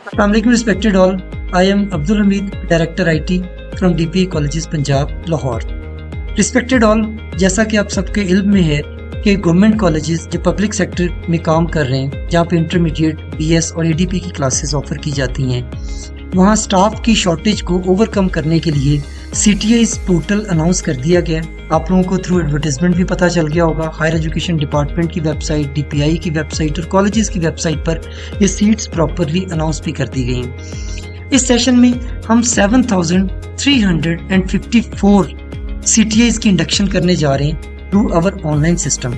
Assalamualaikum respected all. I am Abdul Hamid, Director IT from DPA Colleges Punjab Lahore. Respected all, जैसा कि आप सबके इल्म में है कि गवर्नमेंट कॉलेजेस जो पब्लिक सेक्टर में काम कर रहे हैं, जहाँ पे इंटरमीडिएट, BS और ADP की क्लासेस ऑफर की जाती हैं, वहाँ स्टाफ की शॉर्टेज को ओवरकम करने के लिए CTI's पोर्टल अनाउंस कर दिया गया। आप लोगों को थ्रू एडवर्टाइजमेंट भी पता चल गया होगा। हायर एजुकेशन डिपार्टमेंट की वेबसाइट, DPI की वेबसाइट और कॉलेजेस की वेबसाइट पर ये सीट्स प्रॉपरली अनाउंस भी कर दी गई हैं। इस सेशन में हम 7,354 CTI's की इंडक्शन करने जा रहे हैं थ्रू आवर ऑनलाइन सिस्टम।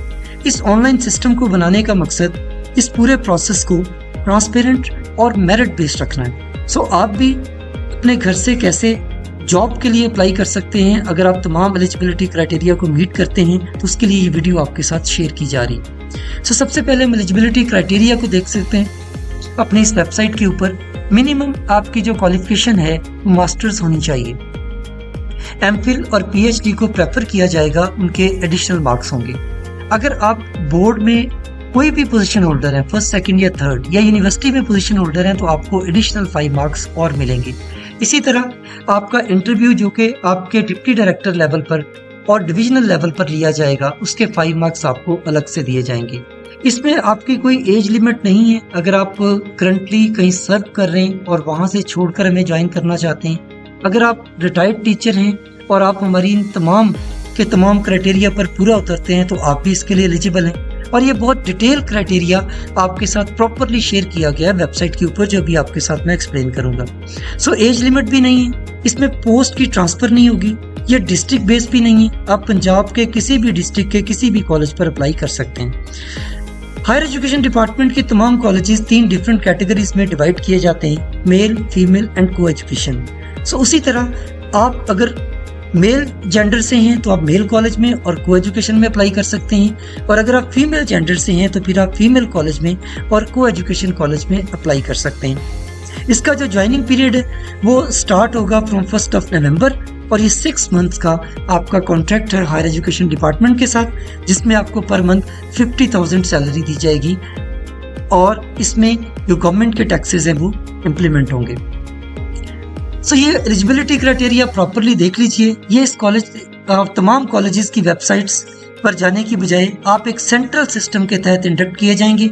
इस ऑनलाइन सिस्टम को बनाने का मकसद इस पूरे प्रोसेस को ट्रांसपेरेंट और मेरिट बेस्ड रखना है। सो आप भी अपने घर से कैसे जॉब के लिए अप्लाई कर सकते हैं, अगर आप तमाम एलिजिबिलिटी क्राइटेरिया को मीट करते हैं तो उसके लिए ये वीडियो आपके साथ शेयर की जा रही है। सो सबसे पहले हम एलिजिबिलिटी क्राइटेरिया को देख सकते हैं अपने इस वेबसाइट के ऊपर। मिनिमम आपकी जो क्वालिफिकेशन है मास्टर्स होनी चाहिए। MPhil और PhD को प्रेफर किया जाएगा, उनके एडिशनल मार्क्स होंगे। अगर आप बोर्ड में कोई भी पोजीशन होल्डर है, फर्स्ट, सेकंड या थर्ड, या यूनिवर्सिटी में पोजीशन होल्डर हैं, तो आपको एडिशनल 5 मार्क्स और मिलेंगे। इसी तरह आपका इंटरव्यू जो कि आपके डिप्टी डायरेक्टर लेवल पर और डिविजनल लेवल पर लिया जाएगा, उसके 5 मार्क्स आपको अलग से दिए जाएंगे। इसमें आपकी कोई एज लिमिट नहीं है। अगर आप करंटली कहीं सर्व कर रहे हैं और वहां से छोड़कर हमें ज्वाइन करना चाहते हैं, अगर आप रिटायर्ड टीचर हैं और आप हमारी इन तमाम क्राइटेरिया पर पूरा उतरते हैं, तो आप भी इसके लिए एलिजिबल हैं। और ये बहुत डिटेल क्राइटेरिया आपके साथ प्रॉपरली शेयर किया गया है वेबसाइट के ऊपर, जो भी आपके साथ मैं एक्सप्लेन करूंगा। सो एज लिमिट भी नहीं है, इसमें पोस्ट की ट्रांसफर नहीं होगी, ये डिस्ट्रिक्ट बेस्ड भी नहीं है। आप पंजाब के किसी भी डिस्ट्रिक्ट के किसी भी कॉलेज पर अप्लाई कर सकते हैं। हायर एजुकेशन डिपार्टमेंट के तमाम कॉलेजेस 3 डिफरेंट कैटेगरीज में डिवाइड किए जाते हैं, मेल, फीमेल एंड को एजुकेशन। सो उसी तरह आप अगर मेल जेंडर से हैं तो आप मेल कॉलेज में और को एजुकेशन में अप्लाई कर सकते हैं, और अगर आप फीमेल जेंडर से हैं तो फिर आप फीमेल कॉलेज में और को एजुकेशन कॉलेज में अप्लाई कर सकते हैं। इसका जो ज्वाइनिंग पीरियड है वो स्टार्ट होगा फ्रॉम 1 नवंबर, और ये 6 मंथ्स का आपका कॉन्ट्रैक्ट है हायर एजुकेशन डिपार्टमेंट के साथ, जिसमें आपको पर मंथ 50,000 सैलरी दी जाएगी, और इसमें जो गवर्नमेंट के टैक्सेस हैं वो इम्प्लीमेंट होंगे। सो ये एलिजिबिलिटी क्राइटेरिया प्रॉपरली देख लीजिए। ये इस कॉलेज तमाम कॉलेजेस की वेबसाइट्स पर जाने की बजाय आप एक सेंट्रल सिस्टम के तहत इंडक्ट किए जाएंगे,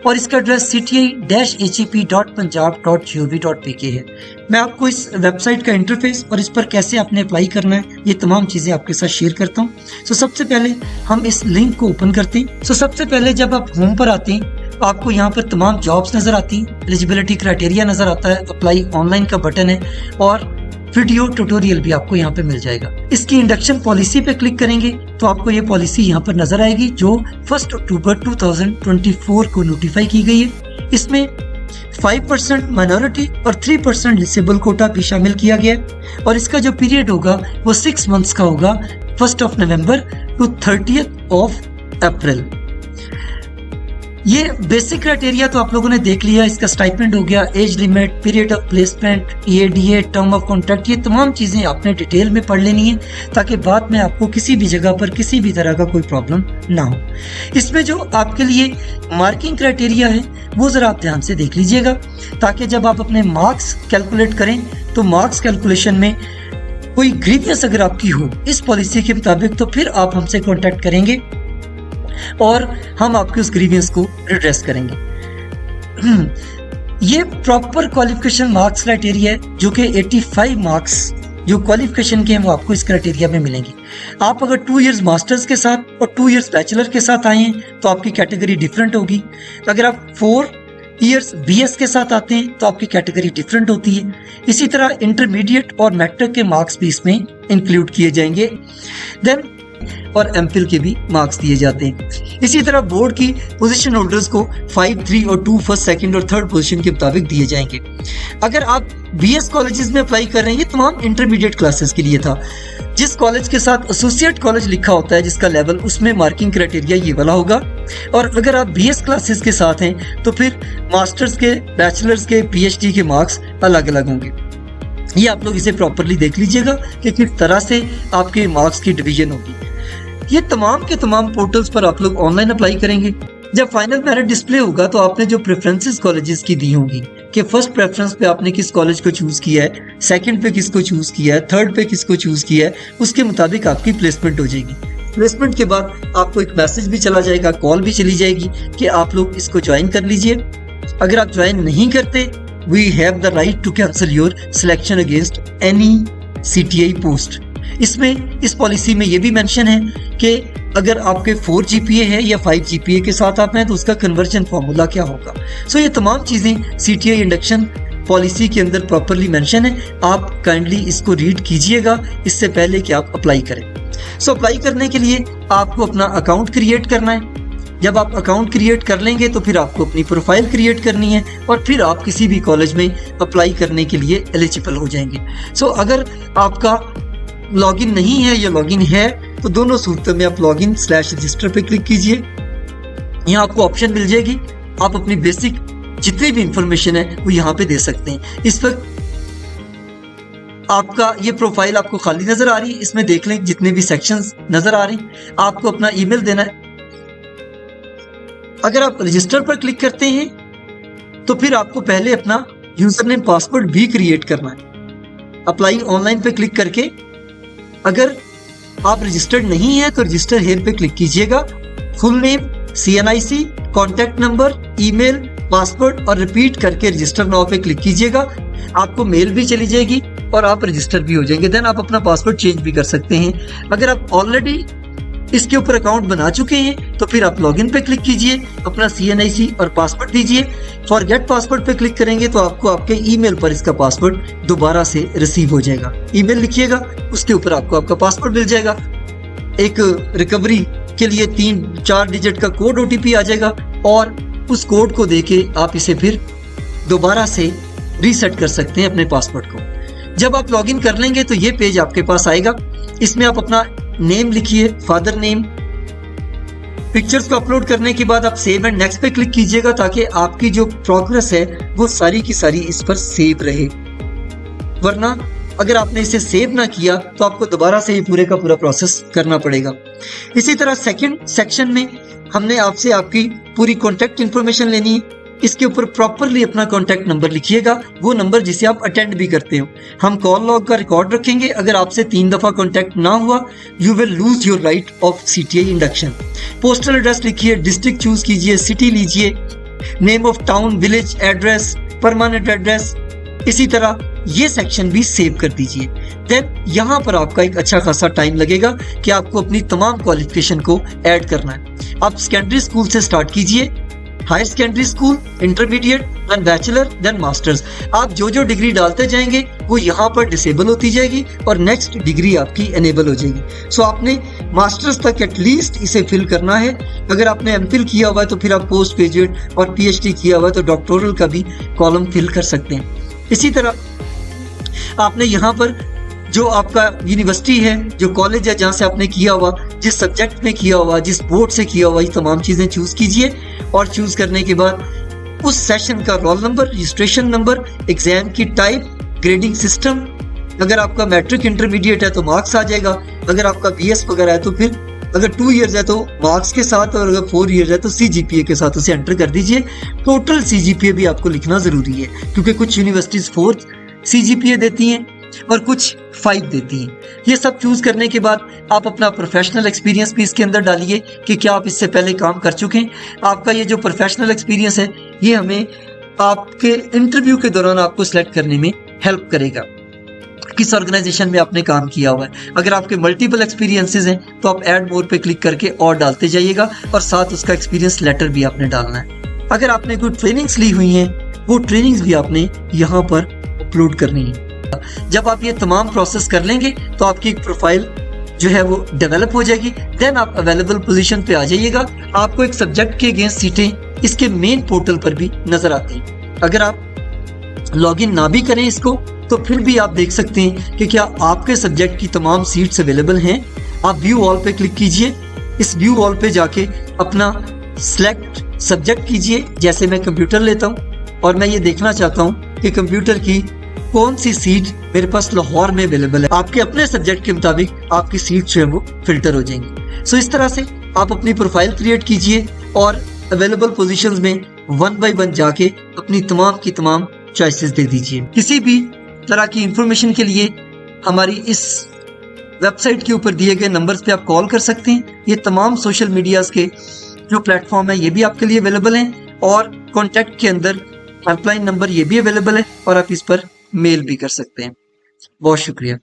और इसका एड्रेस cti-hep.punjab.gov.pk है। मैं आपको इस वेबसाइट का इंटरफेस और इस पर कैसे आपने अप्लाई करना है, ये तमाम चीज़ें आपके साथ शेयर करता हूँ। सो सबसे पहले हम इस लिंक को ओपन करते हैं। सो सबसे पहले जब आप होम पर आते हैं, आपको यहाँ पर तमाम जॉब्स नजर आती हैं, एलिजिबिलिटी क्राइटेरिया नजर आता है, अप्लाई ऑनलाइन का बटन है, और वीडियो ट्यूटोरियल भी आपको यहाँ पे मिल जाएगा। इसकी इंडक्शन पॉलिसी पे क्लिक करेंगे तो आपको ये पॉलिसी यहाँ पर नजर आएगी, जो 1 अक्टूबर 2024 को नोटिफाई की गई है। इसमें 5% माइनॉरिटी और 3% डिसेबल कोटा भी शामिल किया गया है, और इसका जो पीरियड होगा वो 6 मंथ्स का होगा, 1 नवंबर टू 30 अप्रैल। ये बेसिक क्राइटेरिया तो आप लोगों ने देख लिया। इसका स्टाइपेंड हो गया, age limit, period of placement, EADA, term of contract, ये तमाम चीजें आपने डिटेल में पढ़ लेनी है, ताकि बाद में आपको किसी भी जगह पर किसी भी तरह का कोई प्रॉब्लम ना हो। इसमें जो आपके लिए मार्किंग क्राइटेरिया है वो जरा आप ध्यान से देख लीजिएगा, ताकि जब आप अपने मार्क्स कैलकुलेट करें तो मार्क्स कैलकुलेशन में कोई ग्रीवियंस अगर आपकी हो इस पॉलिसी के मुताबिक, तो फिर आप हमसे कॉन्टैक्ट करेंगे और हम आपके उस ग्रीवियंस को रिड्रेस करेंगे। ये प्रॉपर क्वालिफिकेशन मार्क्स क्राइटेरिया है, जो कि 85 मार्क्स जो क्वालिफिकेशन के हैं वो आपको इस क्राइटेरिया में मिलेंगे। आप अगर 2 इयर्स मास्टर्स के साथ और 2 इयर्स बैचलर के साथ आए हैं तो आपकी कैटेगरी डिफरेंट होगी। अगर आप 4 इयर्स BS के साथ आते हैं तो आपकी कैटेगरी डिफरेंट होती है। इसी तरह इंटरमीडिएट और मैट्रिक के मार्क्स भी इसमें इंक्लूड किए जाएंगे, देन और MPhil के भी मार्क्स दिए जाते हैं। इसी तरह बोर्ड की पोजीशन होल्डर्स को 5, 3 और 2 फर्स्ट, सेकंड और थर्ड पोजीशन के मुताबिक दिए जाएंगे। अगर आप BS कॉलेजेस में अप्लाई कर रहे हैं, ये तमाम इंटरमीडिएट क्लासेस के लिए था। जिस कॉलेज के साथ एसोसिएट कॉलेज लिखा होता है जिसका लेवल, उसमें मार्किंग क्राइटेरिया ये वाला होगा। और अगर आप BS क्लासेस के साथ हैं तो फिर मास्टर्स के, बैचलर्स के, PhD के मार्क्स अलग अलग होंगे। ये आप लोग इसे प्रॉपरली देख लीजिएगा कि किस तरह से आपके मार्क्स की डिवीजन होगी। ये तमाम के तमाम पोर्टल्स पर आप लोग ऑनलाइन अप्लाई करेंगे। जब फाइनल मेरिट डिस्प्ले होगा तो आपने जो प्रेफरेंसेस कॉलेजेस की दी होंगी, कि फर्स्ट प्रेफरेंस पे आपने किस कॉलेज को चूज किया है, सेकंड पे किसको चूज किया है, थर्ड पे किसको चूज किया है, उसके मुताबिक आपकी प्लेसमेंट हो जाएगी। प्लेसमेंट के बाद आपको एक मैसेज भी चला जाएगा, कॉल भी चली जाएगी कि आप लोग इसको ज्वाइन कर लीजिए। अगर आप ज्वाइन नहीं करते, we have the right to cancel your selection against any CTI post. इसमें इस पॉलिसी में ये भी मेंशन है कि अगर आपके 4 GPA है या 5 GPA के साथ आप हैं तो उसका कन्वर्जन फार्मूला क्या होगा। सो ये तमाम चीज़ें CTI इंडक्शन पॉलिसी के अंदर प्रॉपरली मेंशन है। आप काइंडली इसको रीड कीजिएगा इससे पहले कि आप अप्लाई करें। सो अप्लाई करने के लिए आपको अपना अकाउंट क्रिएट करना है। जब आप अकाउंट क्रिएट कर लेंगे तो फिर आपको अपनी प्रोफाइल क्रिएट करनी है और फिर आप किसी भी कॉलेज में अप्लाई करने के लिए एलिजिबल हो जाएंगे। सो अगर आपका लॉगिन नहीं है या लॉगिन है तो दोनों सूरतों में आप login/register पे क्लिक कीजिए। यहाँ आपको ऑप्शन मिल जाएगी, आप अपनी बेसिक जितनी भी इंफॉर्मेशन है वो यहाँ पे दे सकते हैं। इस वक्त आपका ये प्रोफाइल आपको खाली नजर आ रही है, इसमें देख लें जितने भी सेक्शंस नजर आ रहे हैं। आपको अपना ईमेल देना है। अगर आप रजिस्टर पर क्लिक करते हैं तो फिर आपको पहले अपना यूजर नेम पासवर्ड भी क्रिएट करना है। अप्लाई ऑनलाइन पे क्लिक करके अगर आप रजिस्टर्ड नहीं है तो रजिस्टर हेयर पे क्लिक कीजिएगा। Full name, CNIC, contact number, email, password और रिपीट करके रजिस्टर नाउ पे क्लिक कीजिएगा। आपको मेल भी चली जाएगी और आप रजिस्टर भी हो जाएंगे। देन आप अपना पासवर्ड चेंज भी कर सकते हैं। अगर आप ऑलरेडी इसके ऊपर अकाउंट बना चुके हैं तो फिर आप लॉगिन पे क्लिक कीजिए, अपना CNIC और पासवर्ड दीजिए। फॉरगेट पासवर्ड पे क्लिक करेंगे तो आपको आपके ईमेल पर इसका पासवर्ड दोबारा से रिसीव हो जाएगा। ईमेल लिखिएगा, उसके ऊपर आपको आपका पासवर्ड मिल जाएगा। एक रिकवरी के लिए 3-4 डिजिट का कोड OTP आ जाएगा और उस कोड को देके आप इसे फिर दोबारा से रीसेट कर सकते हैं अपने पासवर्ड को। जब आप लॉगिन कर लेंगे तो ये पेज आपके पास आएगा। इसमें आप अपना नेम लिखिए, फादर नेम। पिक्चर्स को अपलोड करने के बाद आप सेव एंड नेक्स्ट पे क्लिक कीजिएगा ताकि आपकी जो प्रोग्रेस है वो सारी की सारी इस पर सेव रहे। वरना अगर आपने इसे सेव ना किया तो आपको दोबारा से ये पूरे का पूरा प्रोसेस करना पड़ेगा। इसी तरह सेकंड सेक्शन में हमने आपसे आपकी पूरी कॉन्टैक्ट इन्फॉर्मेशन लेनी है। इसके ऊपर प्रॉपरली अपना कॉन्टैक्ट नंबर लिखिएगा, वो नंबर जिसे आप अटेंड भी करते हो। हम कॉल लॉग का रिकॉर्ड रखेंगे। अगर आपसे 3 दफा कॉन्टैक्ट ना हुआ, you will lose your right of CTI induction. Postal address लिखिए, डिस्ट्रिक्ट चूज कीजिए, सिटी लीजिए, name of town, village address, permanent address. इसी तरह ये सेक्शन भी सेव कर दीजिए। देन यहाँ पर आपका एक अच्छा खासा टाइम लगेगा कि आपको अपनी तमाम क्वालिफिकेशन को ऐड करना है। आप सेकेंडरी स्कूल से स्टार्ट कीजिए, higher secondary school, intermediate, then bachelor, then masters. आप जो जो डिग्री डालते जाएंगे वो यहाँ पर डिसेबल होती जाएगी और नेक्स्ट डिग्री आपकी एनेबल हो जाएगी। सो आपने मास्टर्स तक एटलीस्ट इसे फिल करना है। अगर आपने MPhil किया हुआ है तो फिर आप पोस्ट ग्रेजुएट और PhD किया हुआ है तो डॉक्टोरल का भी कॉलम फिल कर सकते हैं। इसी तरह आपने यहाँ पर जो आपका यूनिवर्सिटी है, जो कॉलेज है जहाँ से आपने किया हुआ, जिस सब्जेक्ट में किया हुआ, जिस बोर्ड से किया हुआ, ये तमाम चीज़ें चूज़ कीजिए। और चूज़ करने के बाद उस सेशन का roll number, registration number, exam की टाइप, ग्रेडिंग सिस्टम। अगर आपका मैट्रिक इंटरमीडिएट है तो मार्क्स आ जाएगा। अगर आपका BS वगैरह है तो फिर अगर 2 ईयर्स है तो मार्क्स के साथ, और अगर 4 ईयर्स है तो CGPA के साथ उसे एंटर कर दीजिए। टोटल CGPA भी आपको लिखना ज़रूरी है क्योंकि कुछ यूनिवर्सिटीज़ 4 CGPA देती हैं और कुछ 5 देती हैं। ये सब चूज करने के बाद आप अपना प्रोफेशनल एक्सपीरियंस भी इसके अंदर डालिए कि क्या आप इससे पहले काम कर चुके हैं। आपका ये जो प्रोफेशनल एक्सपीरियंस है ये हमें आपके इंटरव्यू के दौरान आपको सिलेक्ट करने में हेल्प करेगा, किस ऑर्गेनाइजेशन में आपने काम किया हुआ है। अगर आपके मल्टीपल एक्सपीरियंसेस हैं तो आप ऐड मोर पे क्लिक करके और डालते जाइएगा और साथ उसका एक्सपीरियंस लेटर भी आपने डालना है। अगर आपने कोई ट्रेनिंग्स ली हुई हैं वो ट्रेनिंग्स भी आपने यहाँ पर अपलोड करनी है। जब आप ये तमाम प्रोसेस कर लेंगे तो आपकी एक प्रोफाइल जो है वो डेवलप हो जाएगी। देन आप अवेलेबल पोजीशन पे आ जाइएगा। आपको एक सब्जेक्ट के अगेंस्ट सीटें इसके मेन पोर्टल पर भी नजर आती हैं। अगर आप लॉगिन ना भी करें इसको तो फिर भी आप देख सकते हैं कि क्या आपके सब्जेक्ट की तमाम सीट्स अवेलेबल हैं। आप व्यू ऑल पे क्लिक कीजिए। इस व्यू ऑल पे जाके अपना सिलेक्ट सब्जेक्ट कीजिए। जैसे मैं कंप्यूटर लेता हूँ और मैं ये देखना चाहता हूँ कि कंप्यूटर की कौन सी सीट मेरे पास लाहौर में अवेलेबल है। आपके अपने सब्जेक्ट के मुताबिक आपकी सीट जो है वो फिल्टर हो जाएंगी। सो इस तरह से आप अपनी प्रोफाइल क्रिएट कीजिए और अवेलेबल पोजीशंस में 1 बाय 1 जाके अपनी तमाम की तमाम चॉइसेस दे दीजिए। किसी भी तरह की इंफॉर्मेशन के लिए हमारी इस वेबसाइट के ऊपर दिए गए नंबर्स पे आप कॉल कर सकते हैं। ये तमाम सोशल मीडियाज के जो प्लेटफॉर्म है ये भी आपके लिए अवेलेबल हैं और कॉन्टैक्ट के अंदर हेल्पलाइन नंबर ये भी अवेलेबल है और आप इस पर मेल भी कर सकते हैं। बहुत शुक्रिया।